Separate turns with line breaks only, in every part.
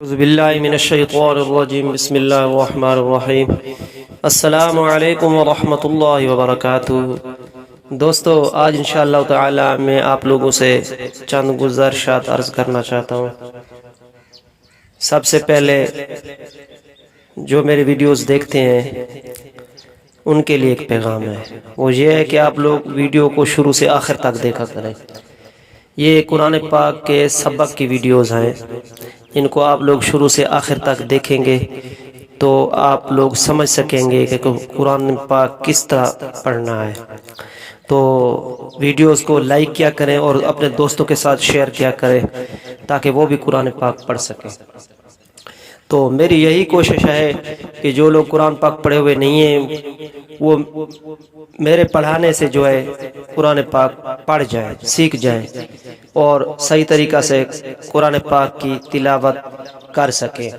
اعوذ باللہ من الشیطان الرجیم بسم اللہ الرحمن الرحیم السلام علیکم ورحمۃ اللہ وبرکاتہ۔ دوستو، آج انشاءاللہ تعالی میں آپ لوگوں سے چند گزارشات عرض کرنا چاہتا ہوں۔ سب سے پہلے جو میرے ویڈیوز دیکھتے ہیں ان کے لیے ایک پیغام ہے، وہ یہ ہے کہ آپ لوگ ویڈیو کو شروع سے آخر تک دیکھا کریں۔ یہ قرآن پاک کے سبق کی ویڈیوز ہیں، ان کو آپ لوگ شروع سے آخر تک دیکھیں گے تو آپ لوگ سمجھ سکیں گے کہ قرآن پاک کس طرح پڑھنا ہے۔ تو ویڈیوز کو لائک کیا کریں اور اپنے دوستوں کے ساتھ شیئر کیا کریں تاکہ وہ بھی قرآن پاک پڑھ سکیں۔ تو میری یہی کوشش ہے کہ جو لوگ قرآن پاک پڑھے ہوئے نہیں ہیں وہ میرے پڑھانے سے جو ہے قرآن پاک پڑھ جائیں، سیکھ جائیں اور صحیح طریقہ سے قرآن پاک کی تلاوت کر سکیں۔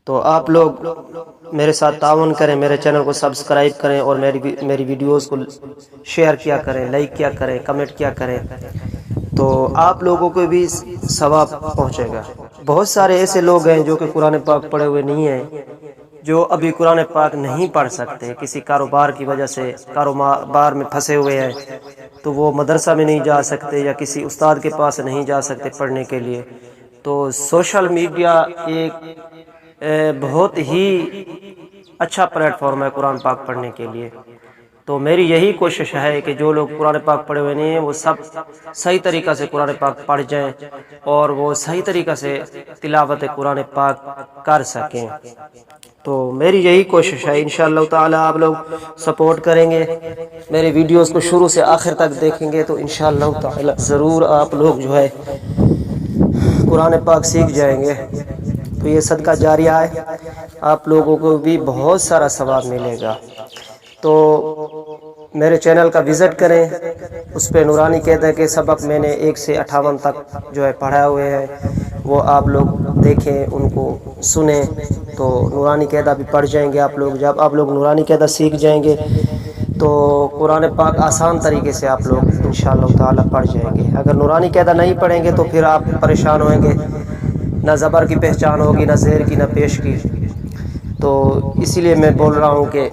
تو آپ لوگ میرے ساتھ تعاون کریں، میرے چینل کو سبسکرائب کریں اور میری ویڈیوز کو شیئر کیا کریں، لائک کیا کریں، کمنٹ کیا کریں، تو آپ لوگوں کو بھی ثواب پہنچے گا۔ بہت سارے ایسے لوگ ہیں جو کہ قرآن پاک پڑھے ہوئے نہیں ہیں، جو ابھی قرآن پاک نہیں پڑھ سکتے، کسی کاروبار کی وجہ سے کاروبار میں پھنسے ہوئے ہیں، تو وہ مدرسہ میں نہیں جا سکتے یا کسی استاد کے پاس نہیں جا سکتے پڑھنے کے لیے۔ تو سوشل میڈیا ایک بہت ہی اچھا پلیٹ فارم ہے قرآن پاک پڑھنے کے لیے۔ تو میری یہی کوشش ہے کہ جو لوگ قرآن پاک پڑھے ہوئے نہیں ہیں وہ سب صحیح طریقہ سے قرآن پاک پڑھ جائیں اور وہ صحیح طریقہ سے تلاوت قرآن پاک کر سکیں۔ تو میری یہی کوشش ہے، انشاءاللہ تعالی آپ لوگ سپورٹ کریں گے، میرے ویڈیوز کو شروع سے آخر تک دیکھیں گے تو انشاءاللہ تعالی ضرور آپ لوگ جو ہے قرآن پاک سیکھ جائیں گے۔ تو یہ صدقہ جاریہ ہے، آپ لوگوں کو بھی بہت سارا ثواب ملے گا۔ تو میرے چینل کا وزٹ کریں، اس پہ نورانی قاعدہ کے سبق میں نے 1 سے 58 تک جو ہے پڑھائے ہوئے ہیں، وہ آپ لوگ دیکھیں، ان کو سنیں تو نورانی قاعدہ بھی پڑھ جائیں گے آپ لوگ۔ جب آپ لوگ نورانی قاعدہ سیکھ جائیں گے تو قرآن پاک آسان طریقے سے آپ لوگ انشاءاللہ تعالی پڑھ جائیں گے۔ اگر نورانی قاعدہ نہیں پڑھیں گے تو پھر آپ پریشان ہوئیں گے، نہ زبر کی پہچان ہوگی، نہ زیر کی، نہ پیش کی۔ تو اسی لیے میں بول رہا ہوں کہ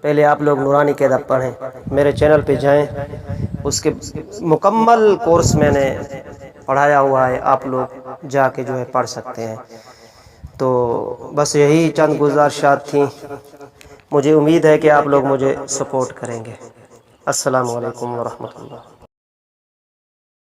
پہلے آپ لوگ نورانی قاعدہ پڑھیں، میرے چینل پہ جائیں، اس کے مکمل کورس میں نے پڑھایا ہوا ہے، آپ لوگ جا کے جو ہے پڑھ سکتے ہیں۔ تو بس یہی چند گزارشات تھیں، مجھے امید ہے کہ آپ لوگ مجھے سپورٹ کریں گے۔ السلام علیکم ورحمۃ اللہ۔